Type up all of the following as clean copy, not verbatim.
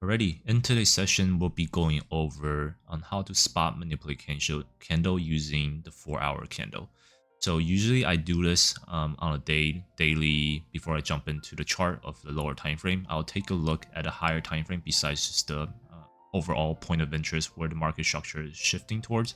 Alrighty, in today's session, we'll be going over on how to spot manipulate candle using the 4-hour candle. So usually I do this on a daily before I jump into the chart of the lower time frame. I'll take a look at a higher time frame besides just the overall point of interest where the market structure is shifting towards.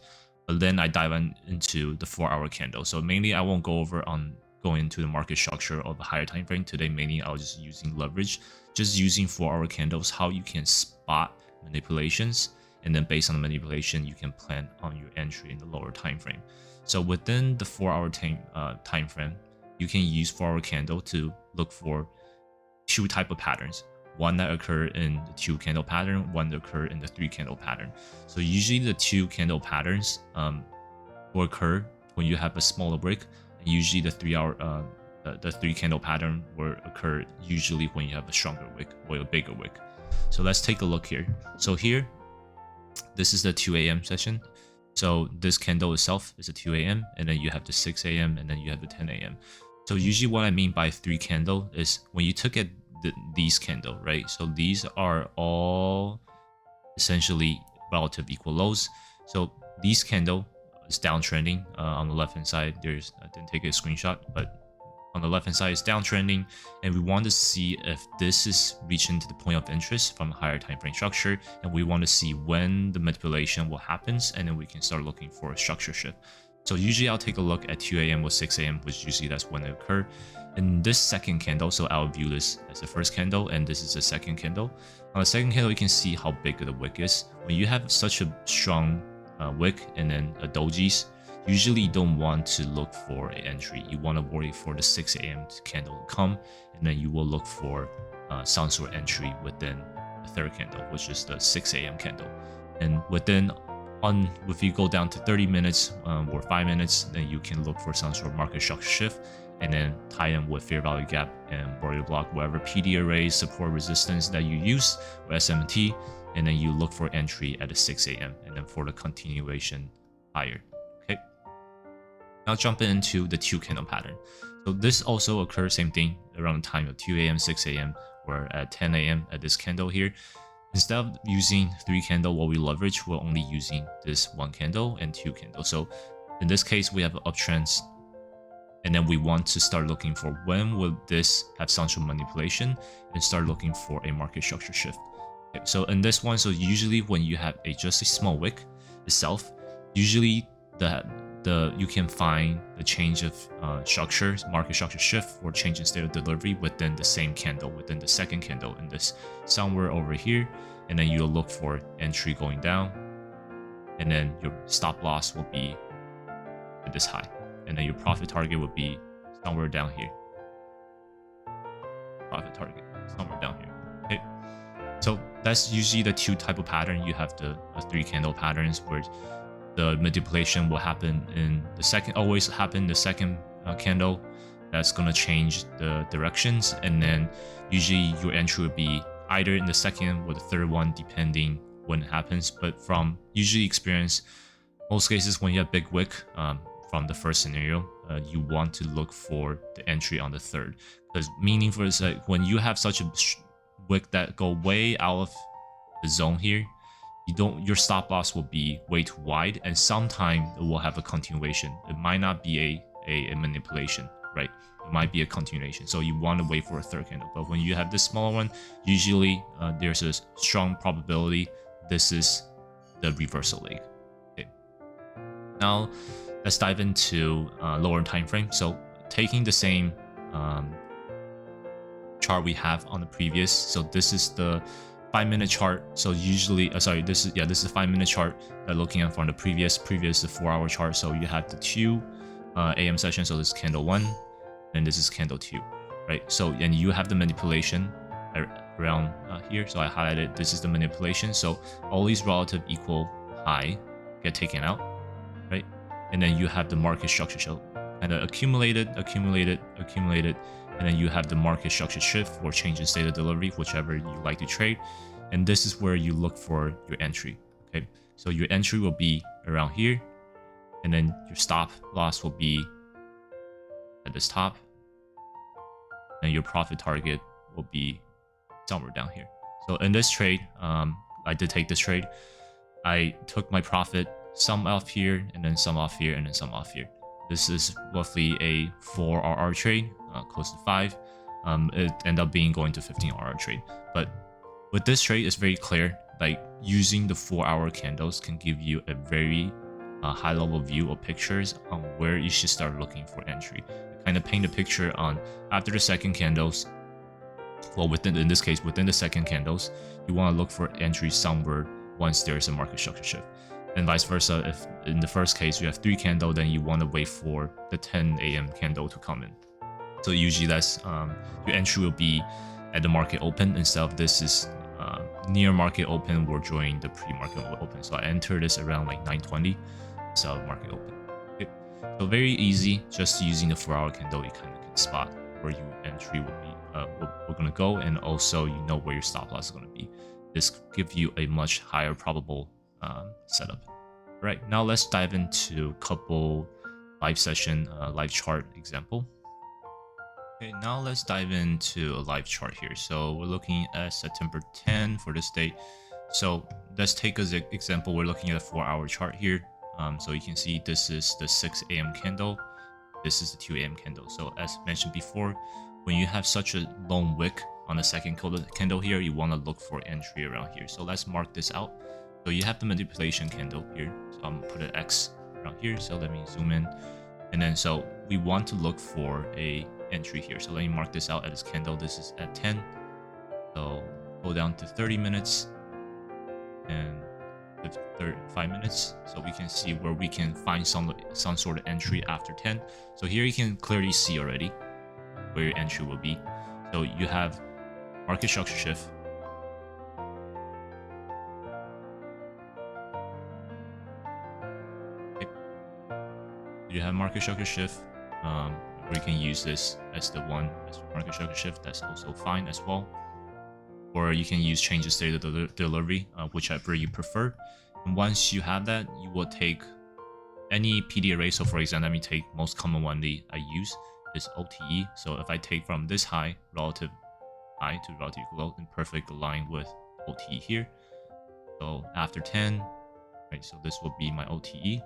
But then I dive into the 4-hour candle. So mainly I won't go over on going into the market structure of a higher time frame. Today mainly I'll just using leverage, just using 4-hour candles, how you can spot manipulations, and then based on the manipulation you can plan on your entry in the lower time frame. So within the 4-hour time frame, you can use 4-hour candle to look for two type of patterns. One that occur in the 2 candle pattern, one that occur in the 3 candle pattern. So usually the 2 candle patterns will occur when you have a smaller wick. Usually the 3 candle pattern will occur usually when you have a stronger wick or a bigger wick. So let's take a look here. So here, this is the 2 a.m. session. So this candle itself is a 2 a.m. and then you have the 6 a.m. and then you have the 10 a.m. So usually what I mean by 3 candle is when you took at these candle, right? So these are all essentially relative equal lows. So these candle is downtrending on the left hand side. There's I didn't take a screenshot, but on the left hand side is downtrending, and we want to see if this is reaching to the point of interest from a higher time frame structure, and we want to see when the manipulation will happen, and then we can start looking for a structure shift. So usually I'll take a look at 2 a.m. or 6 a.m., which usually that's when they occur. In this second candle, so I'll view this as the first candle, and this is the second candle. On the second candle, you can see how big the wick is. When you have such a strong wick and then a dojis, usually you don't want to look for an entry. You want to wait for the 6 a.m. candle to come, and then you will look for some sort of entry within the third candle, which is the 6 a.m. candle. And within if you go down to 30 minutes or 5 minutes, then you can look for some sort of market structure shift, and then tie in with fair value gap and barrier block, whatever PD arrays, support resistance that you use, or SMT, and then you look for entry at the 6 a.m. and then for the continuation higher. Okay. Now jumping into the 2 candle pattern. So this also occurs same thing around the time of 2 a.m., 6 a.m., or at 10 a.m. at this candle here. Instead of using 3 candle, what we leverage, we're only using this 1 candle and 2 candle. So in this case, we have uptrends, and then we want to start looking for when will this have some sort of manipulation, and start looking for a market structure shift. Okay, so in this one, so usually when you have just a small wick itself, usually you can find the change of structure, market structure shift, or change in state of delivery within the same candle, within the second candle, in this somewhere over here, and then you'll look for entry going down, and then your stop loss will be at this high, and then your profit target would be somewhere down here. Profit target somewhere down here. Okay, so that's usually the 2 type of pattern. You have the 3 candle patterns where the manipulation will happen in the second, always happen in the second candle. That's gonna change the directions, and then usually your entry would be either in the second or the third one, depending when it happens. But from usually experience, most cases when you have big wick from the first scenario, you want to look for the entry on the third, because meaning for this, when you have such a wick that go way out of the zone here, your stop loss will be way too wide, and sometimes it will have a continuation. It might not be a manipulation, right? It might be a continuation. So you want to wait for a third candle. But when you have this smaller one, usually there's a strong probability this is the reversal leg. Okay. Now let's dive into lower time frame. So taking the same chart we have on the previous. So this is the 5-minute chart. So usually, this is a 5-minute chart that looking at from the previous the 4-hour chart. So you have the 2 a.m. session. So this is candle 1, and this is candle 2, right? So and you have the manipulation around here. So I highlighted this is the manipulation. So all these relative equal high get taken out, right? And then you have the market structure show kind of accumulated, and then you have the market structure shift or change in state of delivery, whichever you like to trade. And this is where you look for your entry. Okay, so your entry will be around here, and then your stop loss will be at this top, and your profit target will be somewhere down here. So in this trade, I did take this trade. I took my profit, some off here, and then some off here, and then some off here. This is roughly a 4 RR trade, close to 5. It ended up being going to 15 RR trade. But with this trade, it's very clear, like using the 4-hour candles can give you a very high level view of pictures on where you should start looking for entry. Kind of paint a picture on after the second candles, well, in this case, within the second candles, you want to look for entry somewhere once there's a market structure shift. And vice versa, if in the first case you have 3 candles, then you want to wait for the 10 a.m. candle to come in. So usually that's your entry will be at the market open instead of this is near market open or during the pre-market open. So I entered this around like 9:20 instead of market open. Okay. So very easy, just using the 4-hour candle, you kind of can spot where your entry will be, we're gonna go, and also you know where your stop loss is gonna be. This gives you a much higher probable setup. All right, now let's dive into a couple live session, live chart example. Okay, now let's dive into a live chart here. So we're looking at September 10 for this date. So let's take as an example, we're looking at a 4-hour chart here. So you can see this is the 6 a.m. candle. This is the 2 a.m. candle. So as mentioned before, when you have such a long wick on the second candle here, you want to look for entry around here. So let's mark this out. So you have the manipulation candle here. So I'm gonna put an X around here. So let me zoom in. And then so we want to look for a entry here. So let me mark this out at this candle. This is at 10. So go down to 30 minutes and 5 minutes. So we can see where we can find some sort of entry after 10. So here you can clearly see already where your entry will be. So you have market structure shift. Okay. You have market structure shift. We can use this as the one as market structure shift. That's also fine as well. Or you can use change the state of the delivery, whichever you prefer. And once you have that, you will take any PD array. So for example, let me take most common one I use is OTE. So if I take from this high, relative high to relative low, in perfect align with OTE here. So after 10, right? So this will be my OTE.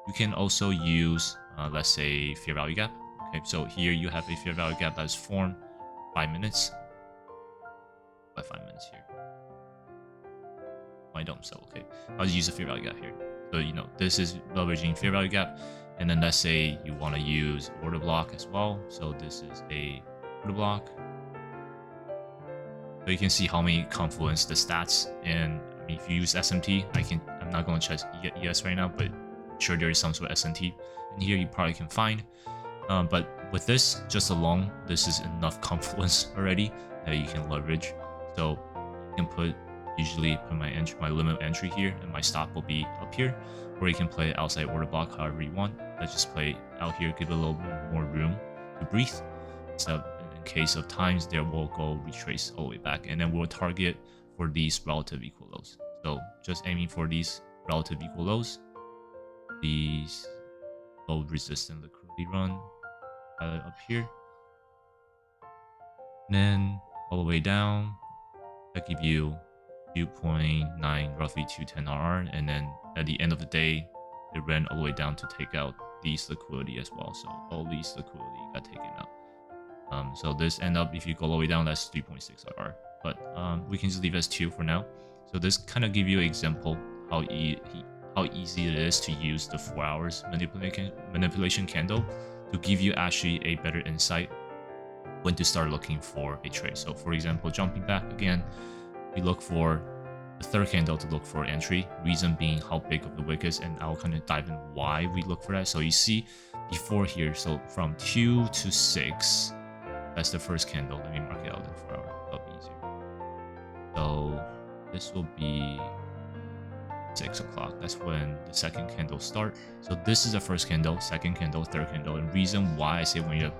You can also use, let's say, fair value gap. Okay, so here you have a fair value gap that is formed 5 minutes. By 5 minutes here. I don't, so okay. I'll use a fair value gap here. So you know this is leveraging fair value gap, and then let's say you want to use order block as well. So this is a order block. So you can see how many confluence the stats, and I mean, if you use SMT, I'm not going to check ES right now, but I'm sure there is some sort of SMT in here you probably can find. But with this just alone, this is enough confluence already that you can leverage. So you can usually put my limit entry here, and my stop will be up here, or you can play outside order block however you want. Let's just play out here, give it a little bit more room to breathe. So in case of times, there will go retrace all the way back, and then we'll target for these relative equal lows. So just aiming for these relative equal lows, these low resistant liquidity run up here, and then all the way down. That give you 2.9 roughly 210 RR, and then at the end of the day, it ran all the way down to take out these liquidity as well. So all these liquidity got taken out. So this end up, if you go all the way down, that's 3.6 RR. But we can just leave as 2 for now. So this kind of give you an example how easy it is to use the 4 hours manipulation candle to give you actually a better insight when to start looking for a trade. So for example, jumping back again, we look for the third candle to look for entry, reason being how big of the wick is, and I'll kind of dive in why we look for that. So you see before here, so from 2 to 6, that's the first candle. Let me mark it out in 4 hours, that'll be easier. So this will be 6 o'clock. That's when the second candle start. So this is the first candle, second candle, third candle. And reason why I say when you have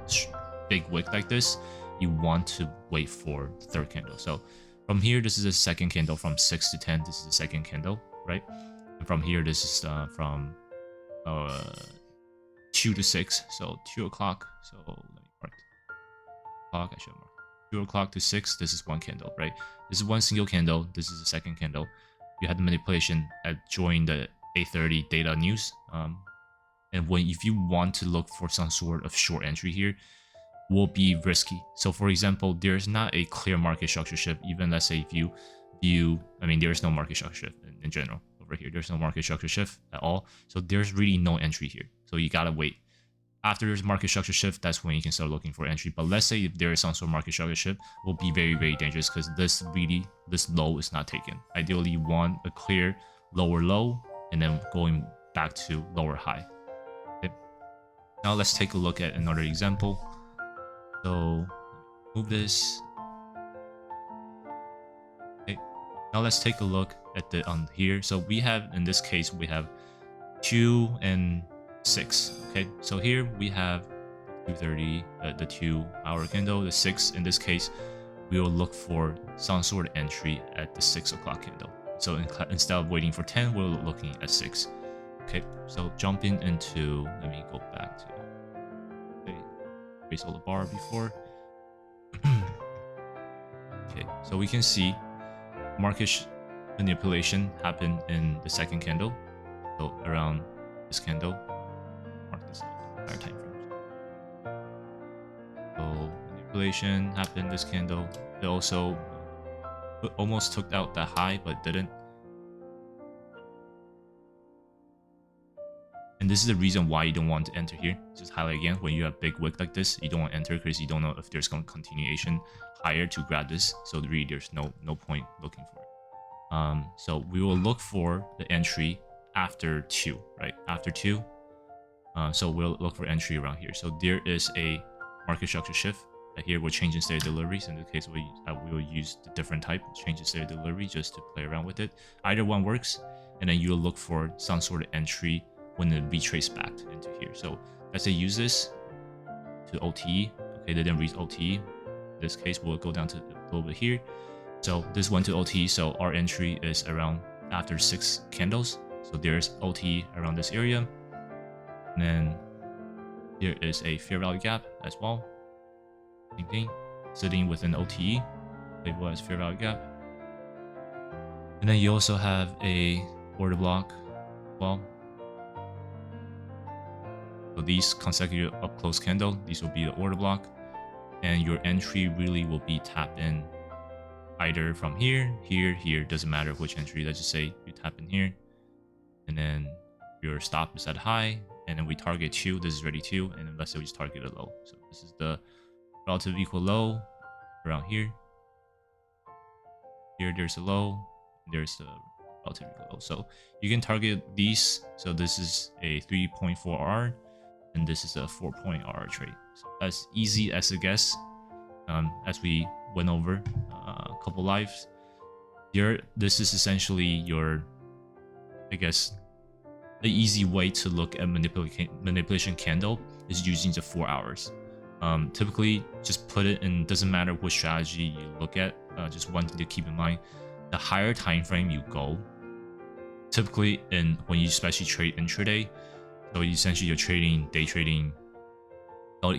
big wick like this, you want to wait for the third candle. So from here, this is the second candle. From 6 to 10, this is the second candle, right? And from here, this is from 2 2 to 6. So 2 o'clock. So let me mark clock. I should mark 2 o'clock to 6. This is one candle, right? This is one single candle. This is the second candle. You had the manipulation at during the 8:30 data news. And if you want to look for some sort of short entry here, will be risky. So for example, there's not a clear market structure shift. Even let's say if you view, I mean, there's no market structure shift in general over here. There's no market structure shift at all. So there's really no entry here. So you gotta wait. After there's market structure shift, that's when you can start looking for entry. But let's say if there is some sort of market structure shift, will be very, very dangerous because this low is not taken. Ideally, you want a clear lower low and then going back to lower high. Okay. Now let's take a look at another example. So move this. Okay. Now let's take a look at the on here. So we have, in this case, we have 2 and 6. Okay, so here we have 2:30, the 2-hour candle. The 6, in this case, we will look for some sort of entry at the 6 o'clock candle. So instead of waiting for 10, we're looking at 6. Okay, so jumping into, let me go back to, okay, erase all the bar before. Okay, so we can see market manipulation happened in the second candle. So around this candle. Higher time frames. So manipulation happened this candle. It also almost took out that high, but didn't. And this is the reason why you don't want to enter here. Just highlight again, when you have big wick like this, you don't want to enter because you don't know if there's going to continuation higher to grab this. So really, there's no point looking for it. So we will look for the entry after 2, right? After 2. So we'll look for entry around here. So there is a market structure shift. Here we're changing state of deliveries. In this case, we will use the different type, change the state of delivery just to play around with it. Either one works, and then you'll look for some sort of entry when it retrace back into here. So let's say use this to OTE. Okay, they didn't reach OTE. In this case, we'll go down to a little bit here. So this went to OTE. So our entry is around after 6 candles. So there's OTE around this area. And then there is a fair value gap as well. Same thing, sitting within OTE, label as fair value gap. And then you also have a order block as well. So these consecutive up close candle, these will be the order block. And your entry really will be tapped in either from here, here, doesn't matter which entry. Let's just say you tap in here. And then your stop is at high. And then we target 2, this is ready 2, and then let's say we just target a low. So this is the relative equal low around here. Here there's a low, there's the relative equal low. So you can target these. So this is a 3.4 R, and this is a 4-point R trade. So as easy as a guess, as we went over a couple lives. Here, this is essentially your, I guess, the easy way to look at manipulation candle is using the 4 hours. Typically, just put it in, doesn't matter which strategy you look at, just one thing to keep in mind, the higher time frame you go, typically when you especially trade intraday, so essentially you're trading, day trading,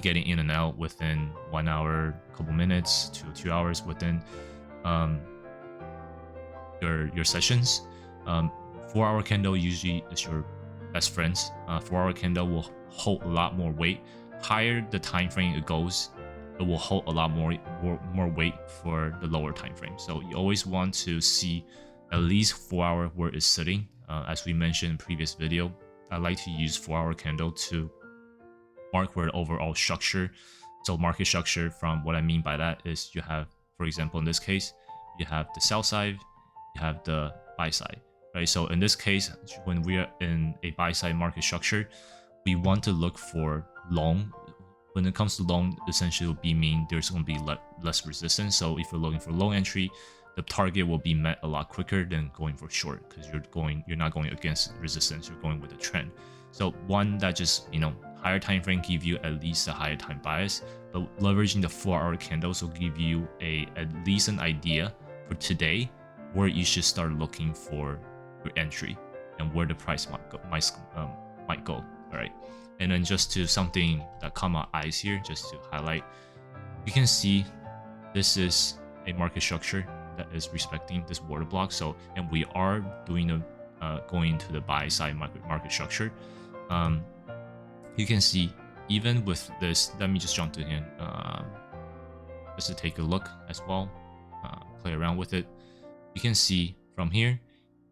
getting in and out within 1 hour, a couple minutes to 2 hours within your sessions. 4-hour candle usually is your best friends. 4-hour candle will hold a lot more weight. Higher the time frame it goes, it will hold a lot more weight for the lower time frame. So you always want to see at least 4 hour where it's sitting. As we mentioned in previous video, I like to use 4-hour candle to mark where the overall structure. So market structure, from what I mean by that is you have, for example, in this case, you have the sell side, you have the buy side. Right, so in this case, when we are in a buy-side market structure, we want to look for long. When it comes to long, essentially will be mean there's going to be less resistance. So if you're looking for long entry, the target will be met a lot quicker than going for short because you're not going against resistance, you're going with a trend. So one that just, higher time frame give you at least a higher time bias, but leveraging the 4-hour candles will give you at least an idea for today where you should start looking for your entry and where the price might go. All right, And then just to something that caught my eyes here, just to highlight, you can see this is a market structure that is respecting this water block. So, and we are doing a going to the buy side market structure. You can see even with this, let me just jump to here just to take a look as well, play around with it. You can see from here,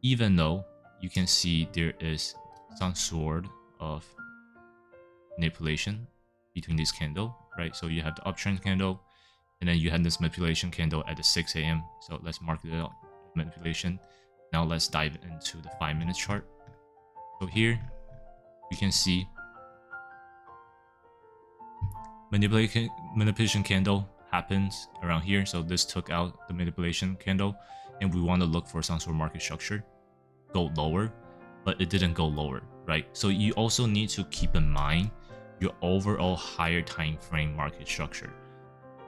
even though you can see there is some sort of manipulation between this candle, right? So you have the uptrend candle, and then you have this manipulation candle at the 6 a.m. So let's mark it out, manipulation. Now let's dive into the 5-minute chart. So here you can see manipulation candle happens around here. So this took out the manipulation candle, and we want to look for some sort of market structure, go lower, but it didn't go lower, right? So you also need to keep in mind your overall higher time frame market structure.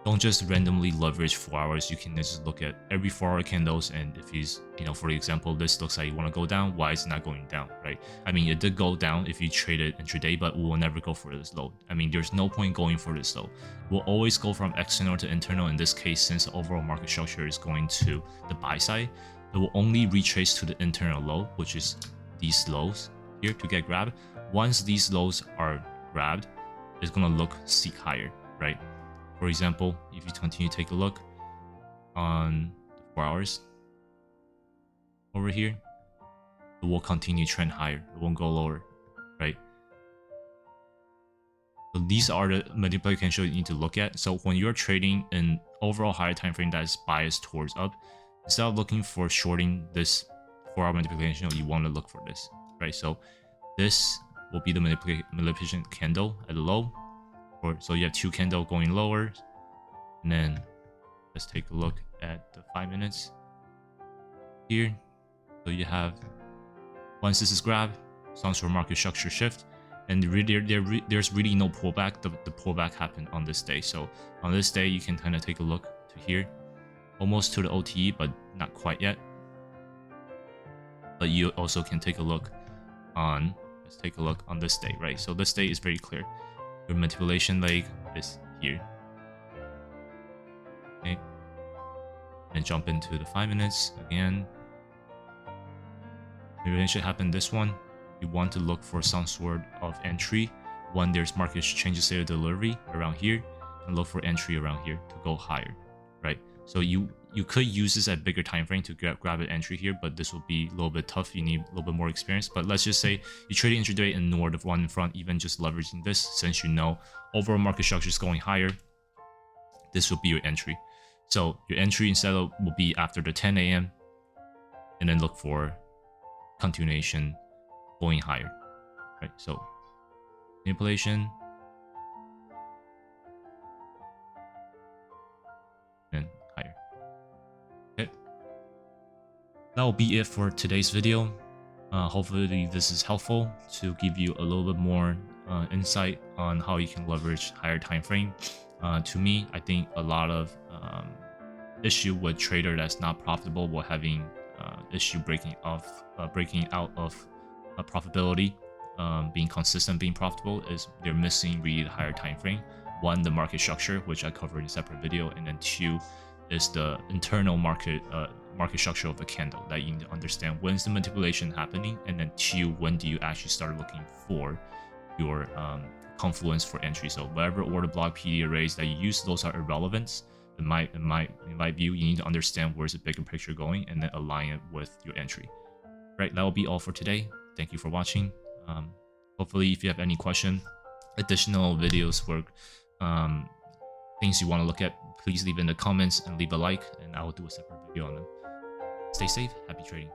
Don't just randomly leverage 4 hours. You can just look at every 4-hour candles, and if he's, for example, this looks like you want to go down, why is it not going down, right? I mean, it did go down if you traded intraday, but we will never go for this low. I mean, there's no point going for this low. We'll always go from external to internal. In this case, since the overall market structure is going to the buy side, it will only retrace to the internal low, which is these lows here to get grabbed. Once these lows are grabbed, it's going to seek higher, right? For example, if you continue to take a look on the 4 hours over here, it will continue to trend higher. It won't go lower, right? So these are the manipulated candles you need to look at. So when you're trading an overall higher time frame that is biased towards up, instead of looking for shorting this 4-hour manipulation, you want to look for this, right? So this will be the manipulation candle at the low. So you have 2 candles going lower, and then let's take a look at the 5 minutes here. So you have, once this is grabbed, some sort of market structure shift, and there's really no pullback. The pullback happened on this day. So on this day, you can kind of take a look to here, almost to the OTE, but not quite yet. But you also can take a look on, let's take a look on this day, right? So this day is very clear. Your manipulation leg is here. Okay. And jump into the 5 minutes again. Manipulation happened this one. You want to look for some sort of entry when there's market changes state of delivery around here, and look for entry around here to go higher, right? So you could use this at bigger time frame to grab an entry here, but this will be a little bit tough. You need a little bit more experience. But let's just say you trade intraday and ignore the one in front, even just leveraging this, since you know overall market structure is going higher, this will be your entry. So your entry instead of will be after the 10 a.m. and then look for continuation going higher, right? So manipulation and higher. Okay, that will be it for today's video. Hopefully this is helpful to give you a little bit more insight on how you can leverage higher time frame. To me, I think a lot of issue with trader that's not profitable while having issue breaking out of profitability, being consistent, being profitable, is they're missing really the higher time frame. One, the market structure, which I covered in a separate video, and then 2 is the internal market structure of the candle that you need to understand. When's the manipulation happening, and then 2, when do you actually start looking for your confluence for entry? So whatever order block PD arrays that you use, those are irrelevant. In my view, you need to understand where's the bigger picture going and then align it with your entry. Right, that will be all for today. Thank you for watching. Hopefully, if you have any question, additional videos for things you want to look at, please leave in the comments and leave a like, and I will do a separate video on them. Stay safe, happy trading.